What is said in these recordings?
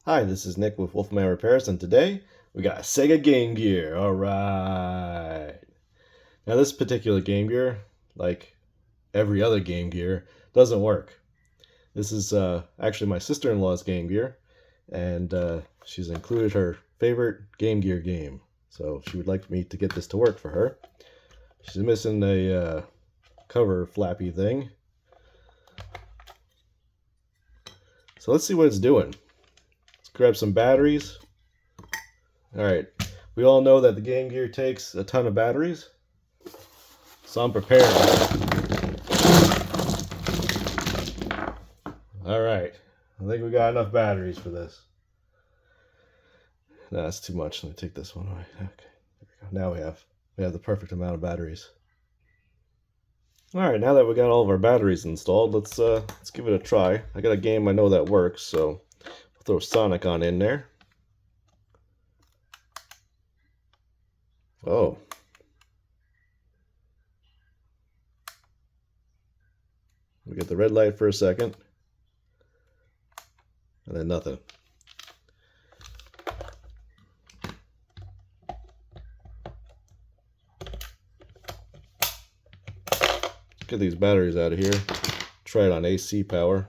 Hi, this is Nick with Wolfman Repairs, and today we got a SEGA Game Gear. Alright. Now this particular Game Gear, like every other Game Gear, doesn't work. This is actually my sister-in-law's Game Gear, and she's included her favorite Game Gear game. So she would like me to get this to work for her. She's missing a cover flappy thing. So let's see what it's doing. Grab some batteries. Alright, we all know that the Game Gear takes a ton of batteries, so I'm prepared. Alright, I think we got enough batteries for this. No, that's too much. Let me take this one away. Okay, there we go. Now we have the perfect amount of batteries. Alright, now that we got all of our batteries installed, let's give it a try. I got a game I know that works, so we'll throw Sonic on in there. Oh. We get the red light for a second. And then nothing. Get these batteries out of here. Try it on AC power.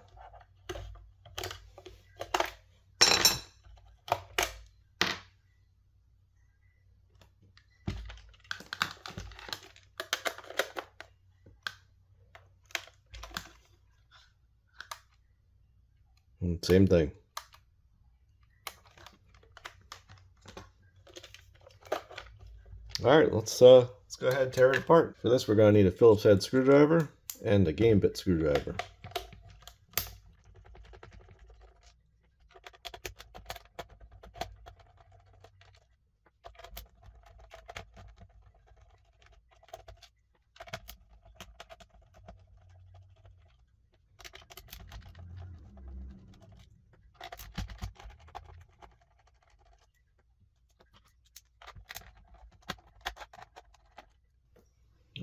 Same thing. Alright, let's go ahead and tear it apart. For this, we're going to need a Phillips head screwdriver and a game bit screwdriver.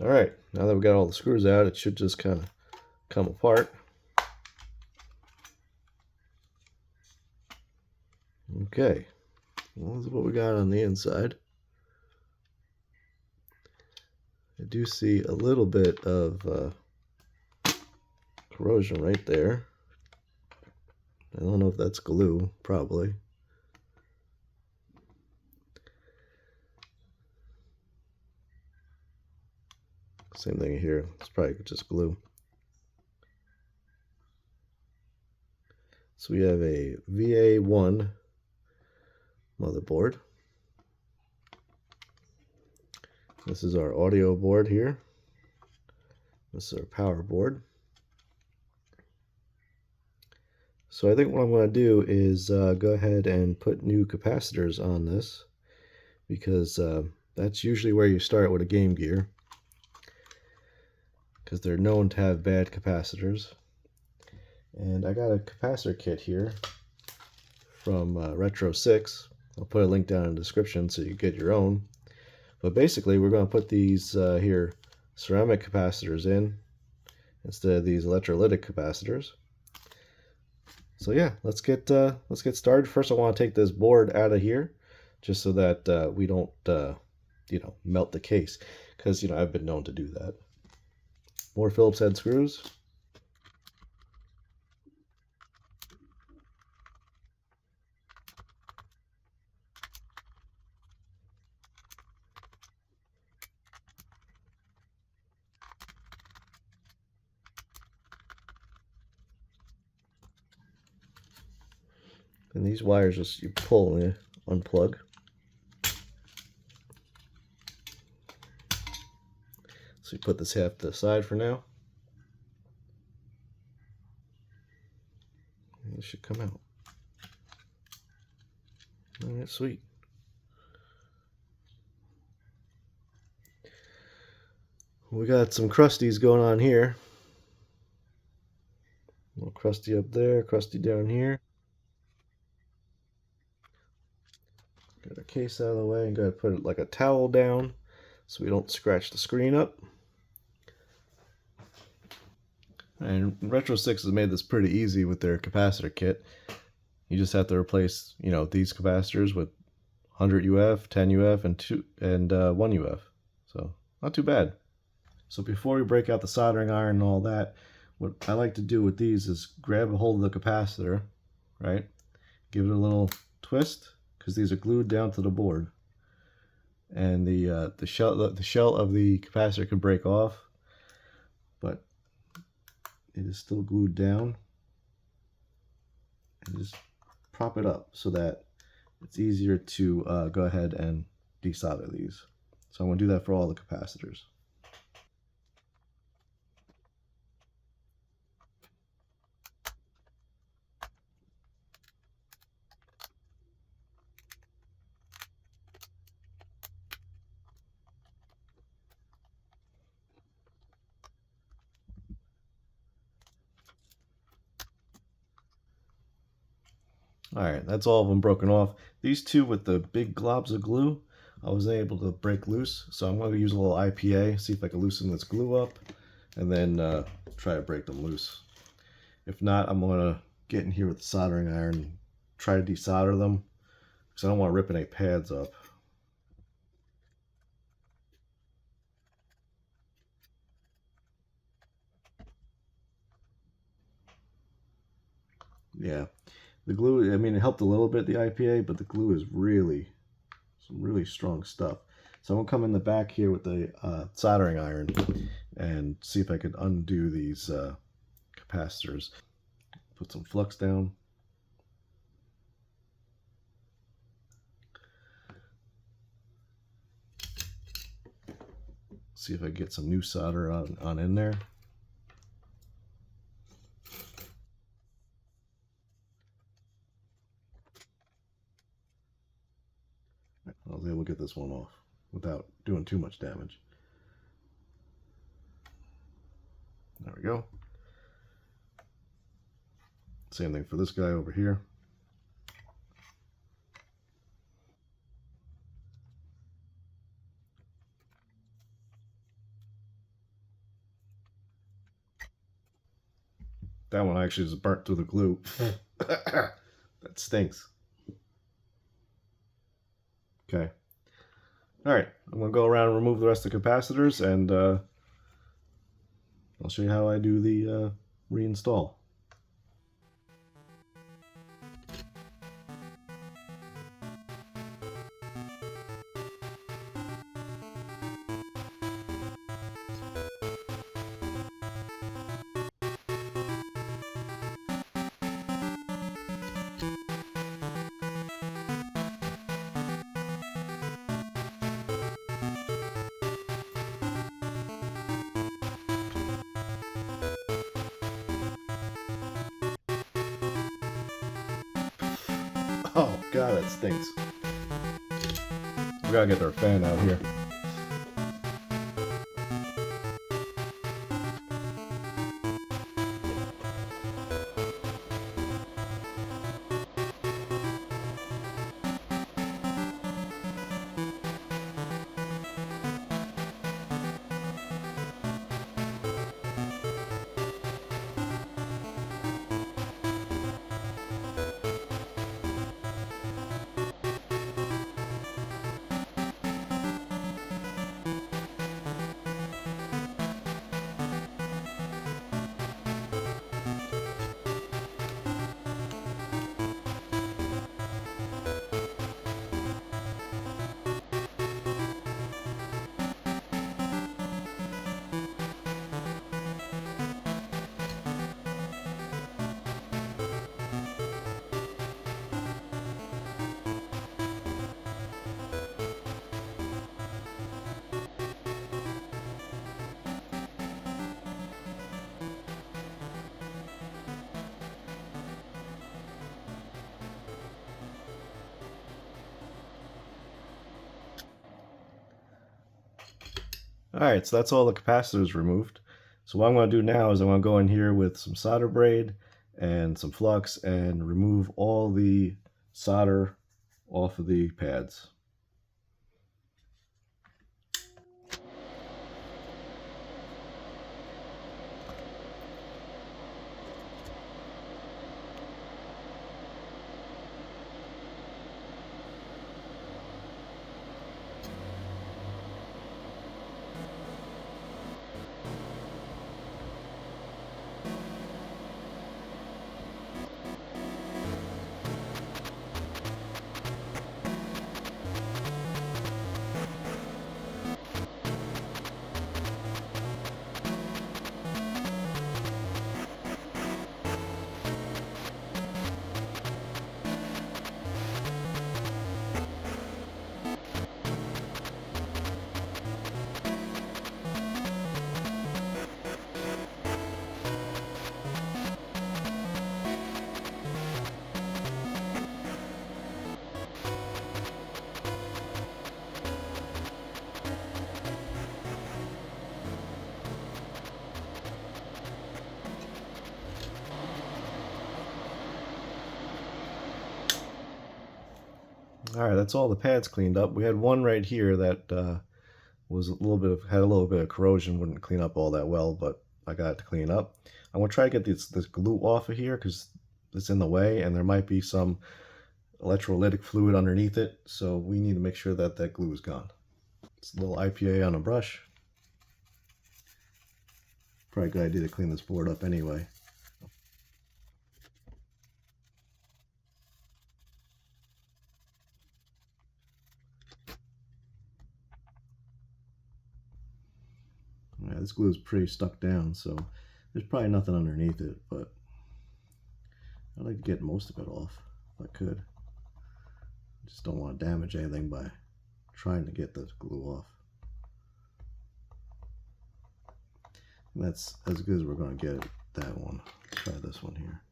Alright, now that we got all the screws out, it should just kind of come apart. Okay, well, this is what we got on the inside. I do see a little bit of corrosion right there. I don't know if that's glue, probably. Same thing here, it's probably just glue. So we have a VA1 motherboard. This is our audio board here. This is our power board. So I think what I'm going to do is go ahead and put new capacitors on this, because that's usually where you start with a Game Gear, because they're known to have bad capacitors. And I got a capacitor kit here from Retro 6. I'll put a link down in the description so you get your own. But basically, we're going to put these here ceramic capacitors in instead of these electrolytic capacitors. So yeah, let's get started. First, I want to take this board out of here, just so that we don't melt the case, because I've been known to do that. More Phillips head screws. And these wires just you pull and unplug. So you put this half to the side for now. And it should come out. Alright, sweet. We got some crusties going on here. A little crusty up there, crusty down here. Get our case out of the way and go to put it like a towel down so we don't scratch the screen up. And Retro 6 has made this pretty easy with their capacitor kit. You just have to replace, you know, these capacitors with 100 UF, 10 UF, and 1 UF. So not too bad. So before we break out the soldering iron and all that, what I like to do with these is grab a hold of the capacitor, right? Give it a little twist, because these are glued down to the board. And the shell of the capacitor can break off, but it is still glued down. And just prop it up so that it's easier to go ahead and desolder these. So I'm going to do that for all the capacitors. Alright, that's all of them broken off. These two with the big globs of glue, I was able to break loose. So I'm going to use a little IPA, see if I can loosen this glue up, and then try to break them loose. If not, I'm going to get in here with the soldering iron and try to desolder them, because I don't want to rip any pads up. Yeah, the glue, I mean, it helped a little bit, the IPA, but the glue is really, some really strong stuff. So I'm going to come in the back here with the soldering iron and see if I could undo these capacitors. Put some flux down. See if I can get some new solder on in there. I was able to get this one off without doing too much damage. There we go. Same thing for this guy over here. That one actually just burnt through the glue. That stinks. Okay. Alright, I'm going to go around and remove the rest of the capacitors, and I'll show you how I do the reinstall. Oh god, that stinks. We gotta get our fan out here. Alright, so that's all the capacitors removed. So what I'm going to do now is I'm going to go in here with some solder braid and some flux and remove all the solder off of the pads. Alright, that's all the pads cleaned up. We had one right here that was had a little bit of corrosion, wouldn't clean up all that well, but I got it to clean up. I'm gonna try to get this glue off of here because it's in the way, and there might be some electrolytic fluid underneath it, so we need to make sure that that glue is gone. It's a little IPA on a brush. Probably a good idea to clean this board up anyway. Yeah, this glue is pretty stuck down, so there's probably nothing underneath it, but I'd like to get most of it off if I could. I just don't want to damage anything by trying to get the glue off. And that's as good as we're going to get that one. Let's try this one here.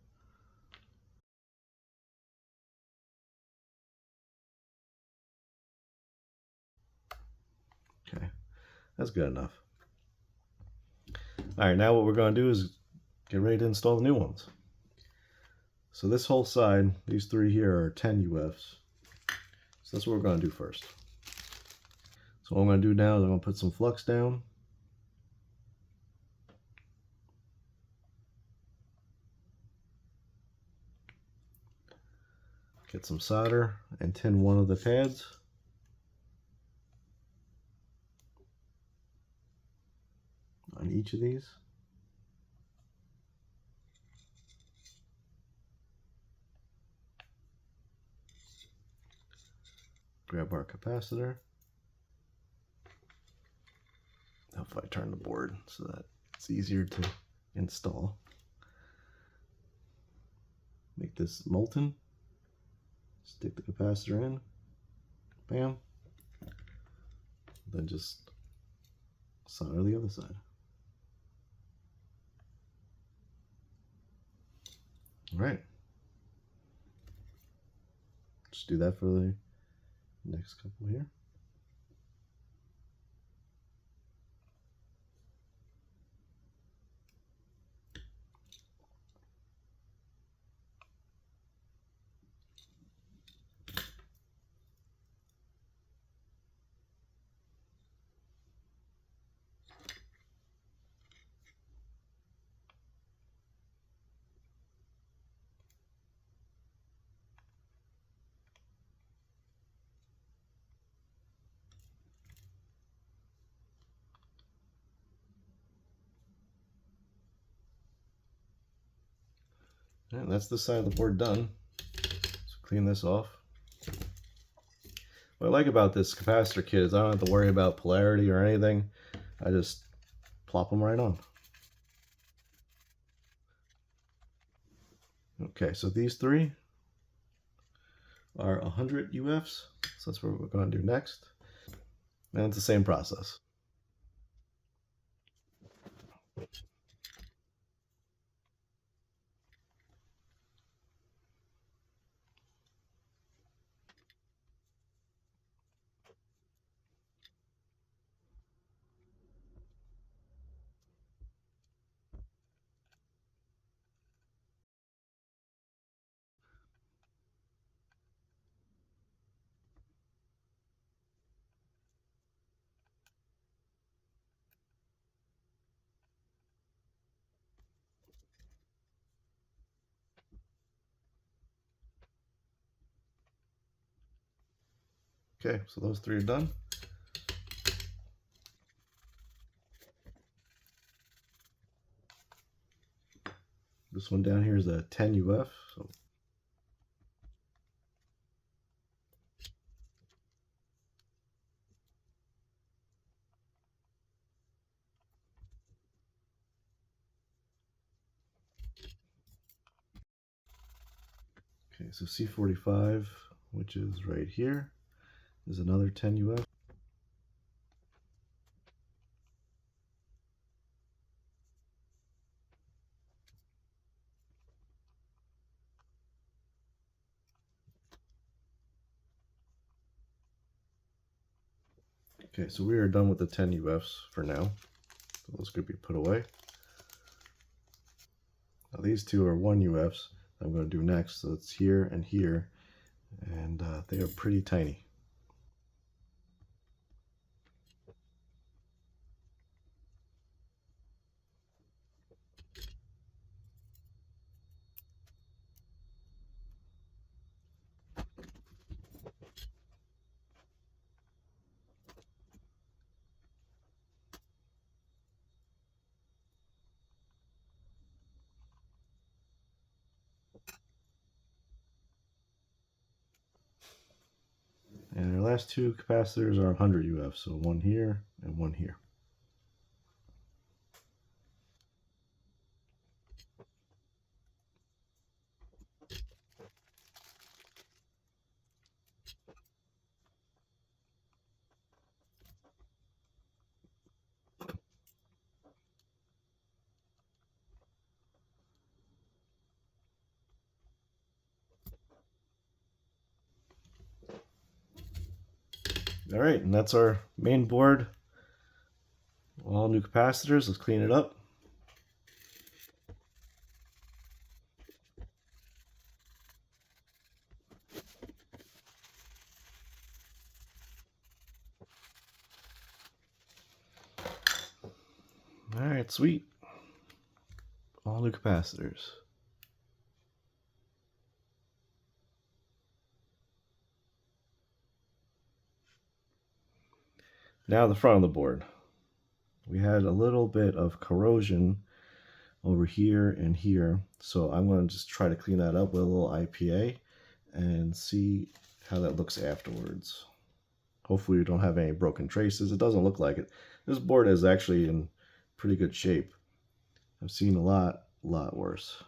Okay, that's good enough. Alright, now what we're going to do is get ready to install the new ones. So this whole side, these three here are 10 UFs. So that's what we're going to do first. So what I'm going to do now is I'm going to put some flux down. Get some solder and tin one of the pads. On each of these. Grab our capacitor. Now if I turn the board so that it's easier to install. Make this molten. Stick the capacitor in. Bam. Then just solder the other side. Alright. Just do that for the next couple here. And that's this side of the board done. So clean this off. What I like about this capacitor kit is I don't have to worry about polarity or anything. I just plop them right on. Okay, so these three are 100 UFs. So that's what we're going to do next. And it's the same process. Okay, so those three are done. This one down here is a 10 UF. So okay, so C45, which is right here, is another 10 UF. Okay, so we are done with the 10 UFs for now. So those could be put away. Now these two are 1 UFs I'm going to do next. So it's here and here. and they are pretty tiny. And our last two capacitors are 100 UF, so one here and one here. All right, and that's our main board. All new capacitors. Let's clean it up. All right, sweet. All new capacitors. Now the front of the board. We had a little bit of corrosion over here and here, so I'm going to just try to clean that up with a little IPA and see how that looks afterwards. Hopefully we don't have any broken traces. It doesn't look like it. This board is actually in pretty good shape. I've seen a lot worse.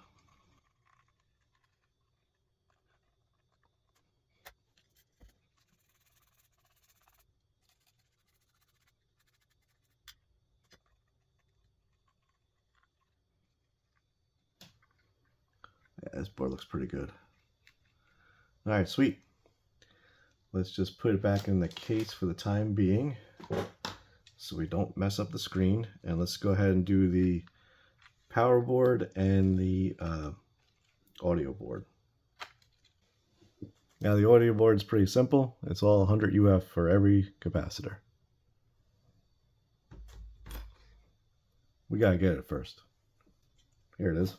Yeah, this board looks pretty good. All right, sweet. Let's just put it back in the case for the time being so we don't mess up the screen. And let's go ahead and do the power board and the audio board. Now the audio board is pretty simple. It's all 100 UF for every capacitor. We gotta get it first. Here it is.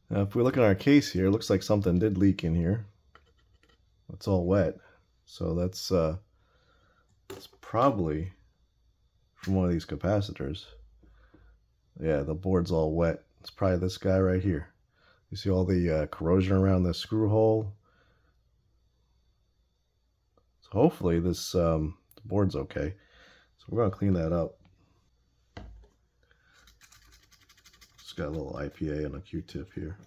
Now if we look at our case here, it looks like something did leak in here. It's all wet. So that's probably from one of these capacitors. Yeah, the board's all wet. It's probably this guy right here. You see all the corrosion around the screw hole. So hopefully this the board's okay. So we're gonna clean that up. Just got a little IPA and a Q-tip here.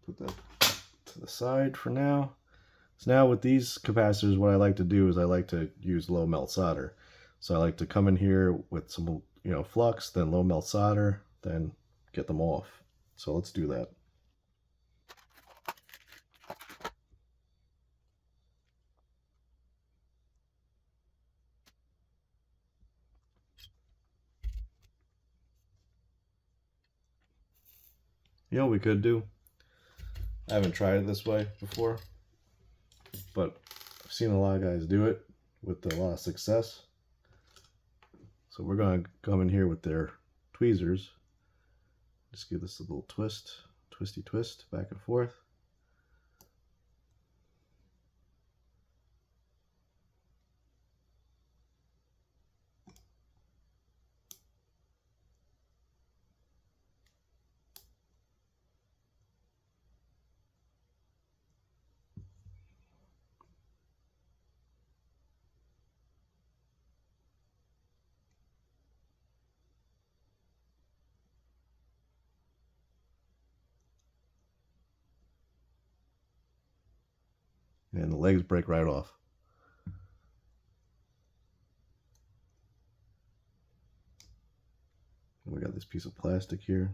Put that to the side for now. So now with these capacitors, what I like to do is I like to use low melt solder. So I like to come in here with some, flux, then low melt solder, then get them off. So let's do that. You know what we could do? I haven't tried it this way before, but I've seen a lot of guys do it with a lot of success. So we're going to come in here with their tweezers. Just give this a little twist, twisty twist, back and forth. And the legs break right off. We got this piece of plastic here.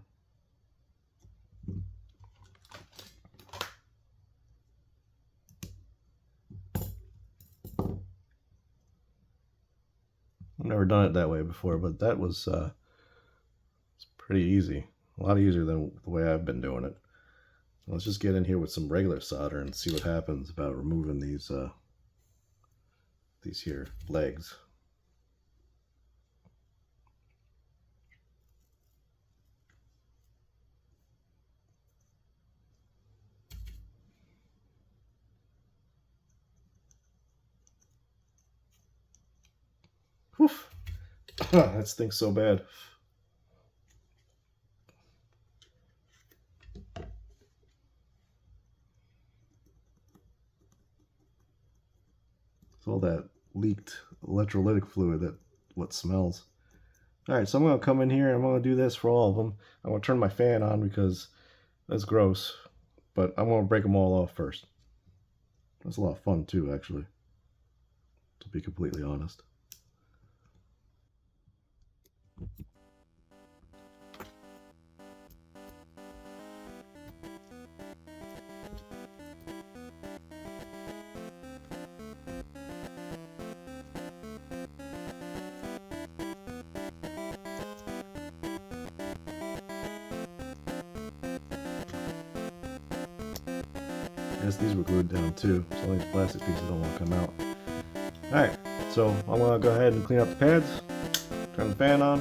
I've never done it that way before, but that was it's pretty easy. A lot easier than the way I've been doing it. Let's just get in here with some regular solder and see what happens about removing these here legs. Whew. That stinks so bad. It's all that leaked electrolytic fluid that what smells. Alright, so I'm going to come in here and I'm going to do this for all of them. I'm going to turn my fan on because that's gross, but I'm going to break them all off first. That's a lot of fun too, actually, to be completely honest. I guess these were glued down too, so these plastic pieces don't want to come out. Alright, so I'm going to go ahead and clean up the pads, turn the fan on.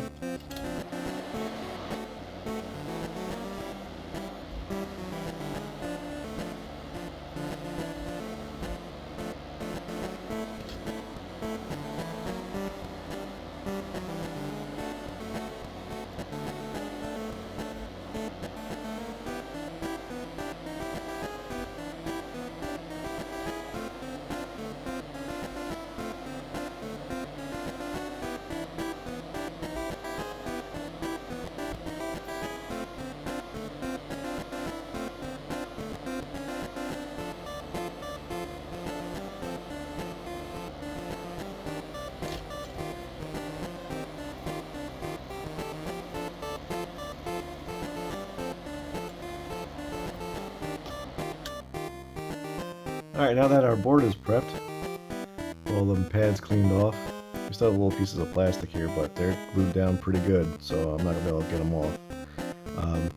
Alright, now that our board is prepped, all the pads cleaned off, we still have little pieces of plastic here, but they're glued down pretty good, so I'm not going to be able to get them off. I'm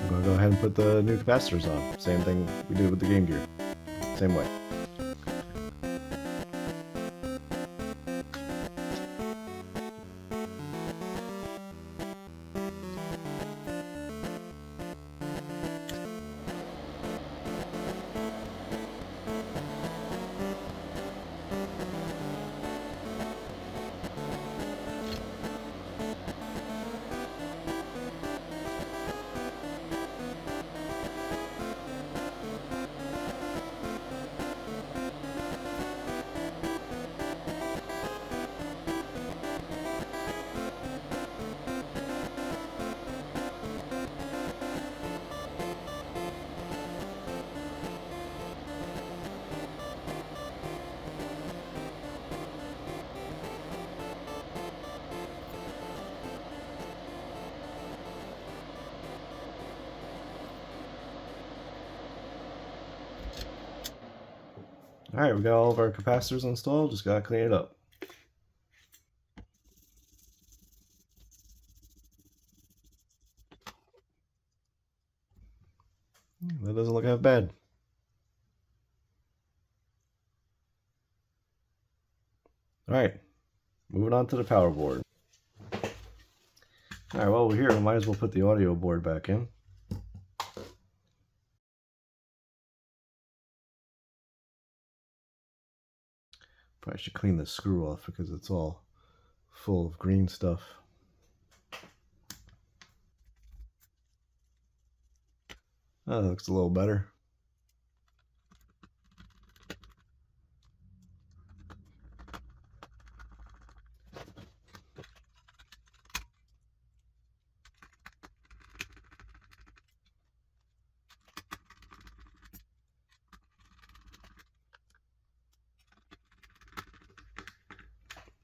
going to go ahead and put the new capacitors on. Same thing we did with the Game Gear. Same way. Alright, we got all of our capacitors installed, just gotta clean it up. That doesn't look half bad. Alright, moving on to the power board. Alright, while we're here, we might as well put the audio board back in. Probably should clean the screw off because it's all full of green stuff. Oh, that looks a little better.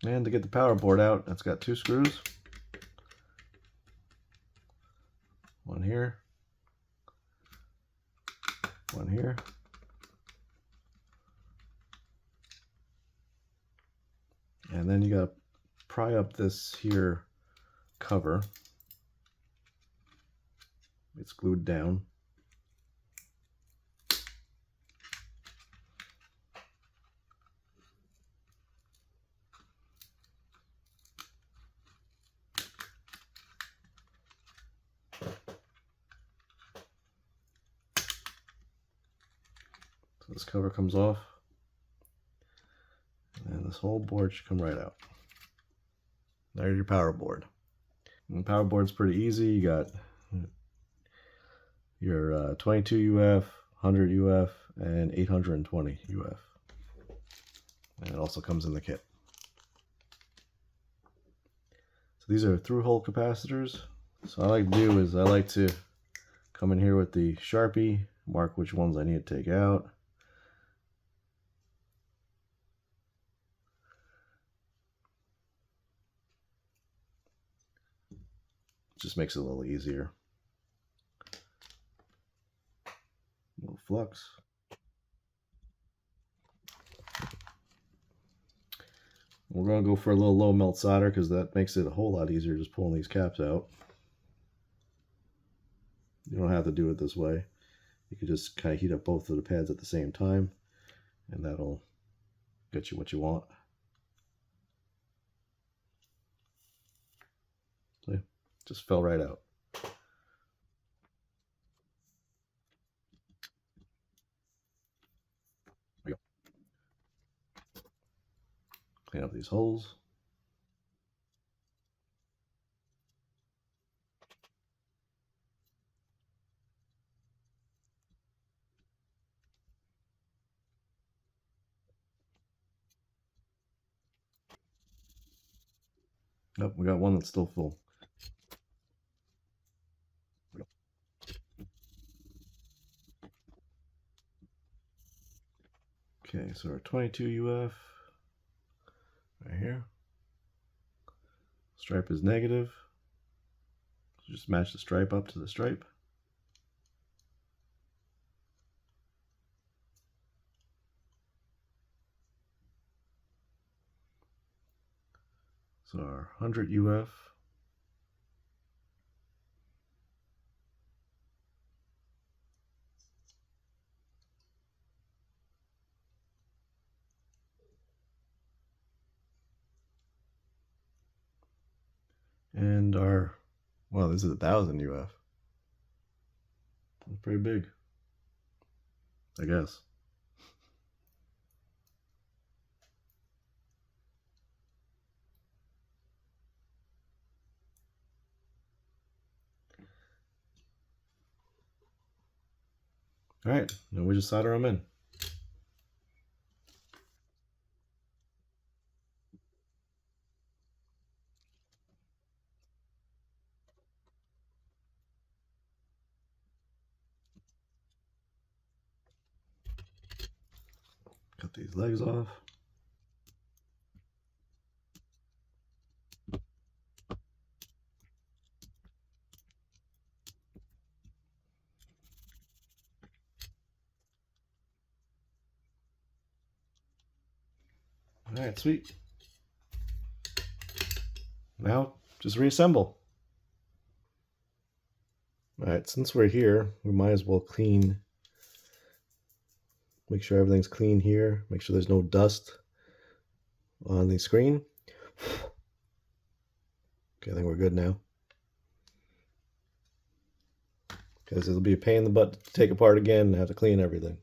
And to get the power board out, it's got two screws. One here. And then you gotta pry up this here cover. It's glued down. So this cover comes off, and this whole board should come right out. There's your power board. And the power board's pretty easy. You got your 22 UF, 100 UF, and 820 UF. And it also comes in the kit. So these are through-hole capacitors. So what I like to do is I like to come in here with the Sharpie, mark which ones I need to take out. Just makes it a little easier. A little flux. We're going to go for a little low melt solder because that makes it a whole lot easier just pulling these caps out. You don't have to do it this way. You can just kind of heat up both of the pads at the same time, and that'll get you what you want. So yeah, just fell right out. There we go. Clean up these holes. Oh, we got one that's still full. Okay, so our 22 UF right here. Stripe is negative. So just match the stripe up to the stripe. So our 100 UF. And our, well, this is 1000 UF. That's pretty big, I guess. All right, now we just solder them in. Cut these legs off. All right, sweet. Now just reassemble. All right, since we're here, we might as well clean. Make sure everything's clean here. Make sure there's no dust on the screen. Okay, I think we're good now. Because it'll be a pain in the butt to take apart again and have to clean everything.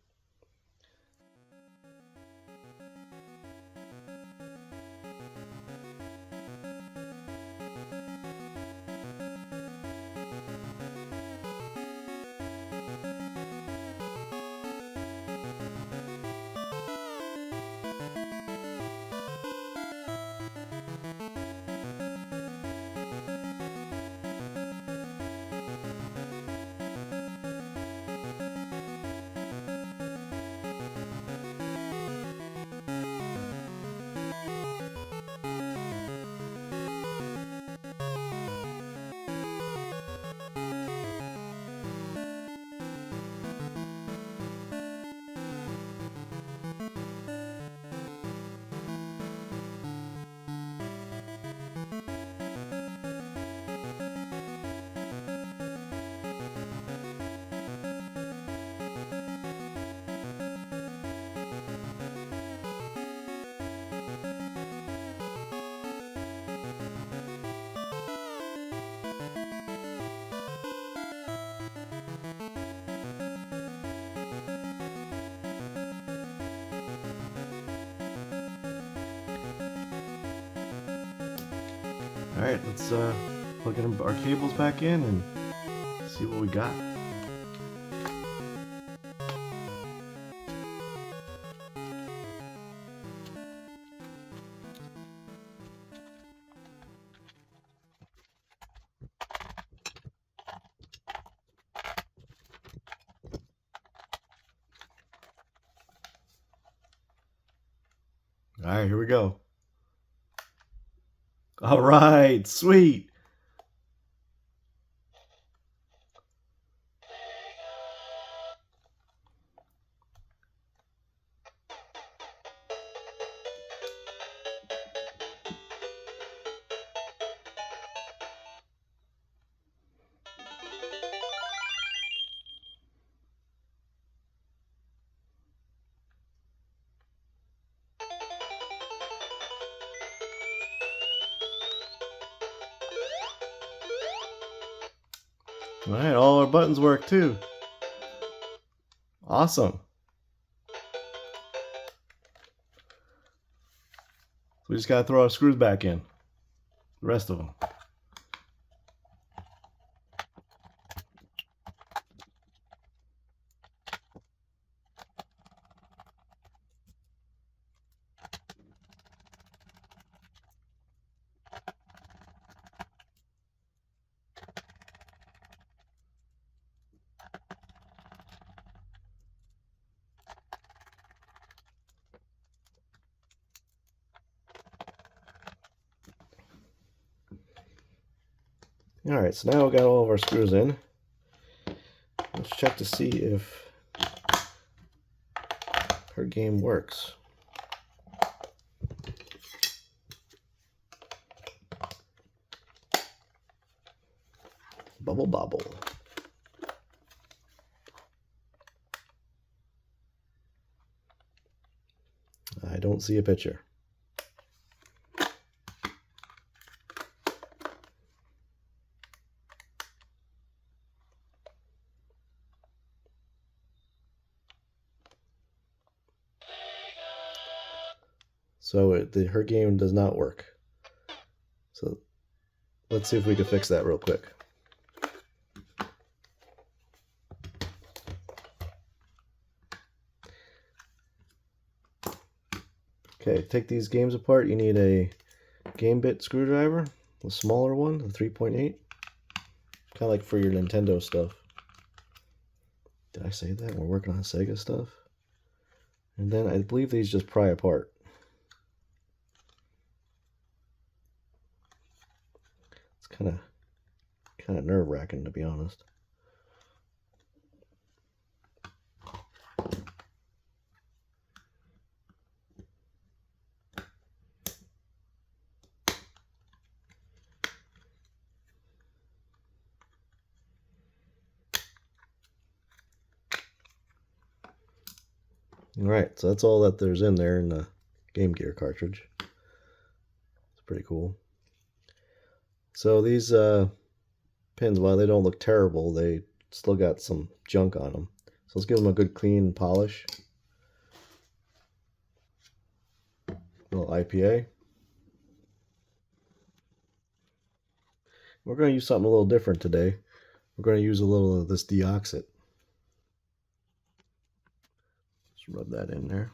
Alright, let's plug in our cables back in and see what we got. Alright, here we go. Alright, sweet! Alright, all our buttons work too. Awesome. We just gotta throw our screws back in. The rest of them. Alright, so now we got all of our screws in. Let's check to see if our game works. Bubble bobble. I don't see a picture. So her game does not work. So let's see if we can fix that real quick. Okay, take these games apart. You need a game bit screwdriver, the smaller one, the 3.8. Kind of like for your Nintendo stuff. Did I say that? We're working on Sega stuff. And then I believe these just pry apart. It's kind of nerve-wracking, to be honest. Alright, so that's all that there's in there in the Game Gear cartridge. It's pretty cool. So these pins, while they don't look terrible, they still got some junk on them. So let's give them a good clean polish. A little IPA. We're going to use something a little different today. We're going to use a little of this deoxit. Just rub that in there.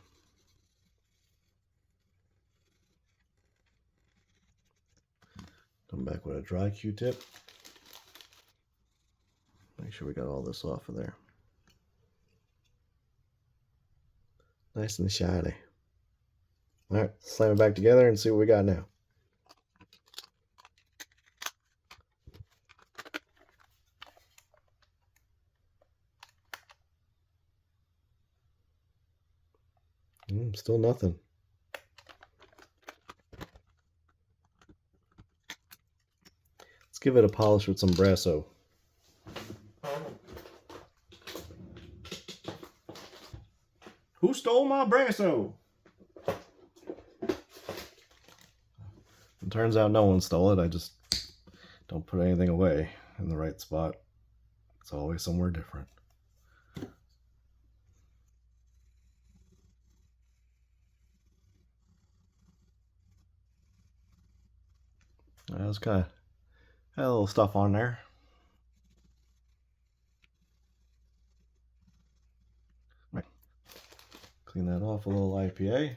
Come back with a dry Q-tip. Make sure we got all this off of there. Nice and shiny. Alright, slam it back together and see what we got now. Still nothing. Let's give it a polish with some Brasso. Who stole my Brasso? It turns out no one stole it. I just don't put anything away in the right spot. It's always somewhere different. It's kind of had a little stuff on there. Right. Clean that off a little IPA.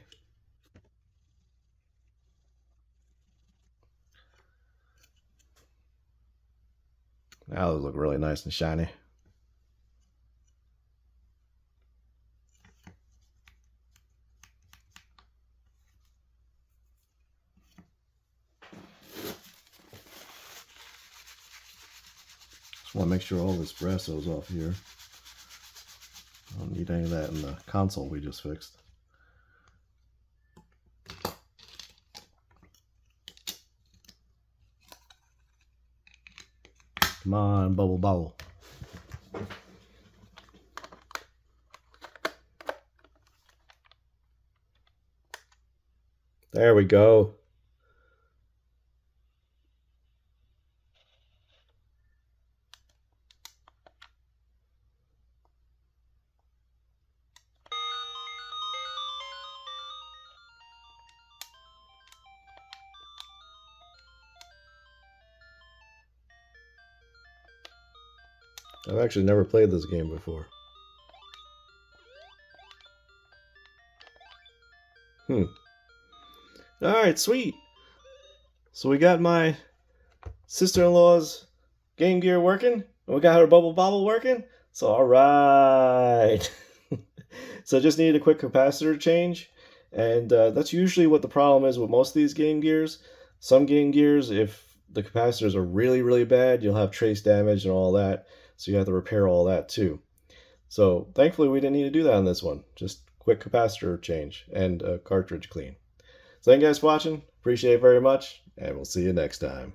Now those look really nice and shiny. Just want to make sure all this brasso's off here. I don't need any of that in the console we just fixed. Come on, bubble bubble. There we go. I've actually never played this game before. Alright, sweet. So we got my sister-in-law's Game Gear working, and we got her Bubble Bobble working. So alright. So I just needed a quick capacitor change, and that's usually what the problem is with most of these Game Gears. Some Game Gears, if the capacitors are really, really bad, you'll have trace damage and all that, so you have to repair all that too. So thankfully we didn't need to do that on this one. Just quick capacitor change and a cartridge clean. So thank you guys for watching. Appreciate it very much, and we'll see you next time.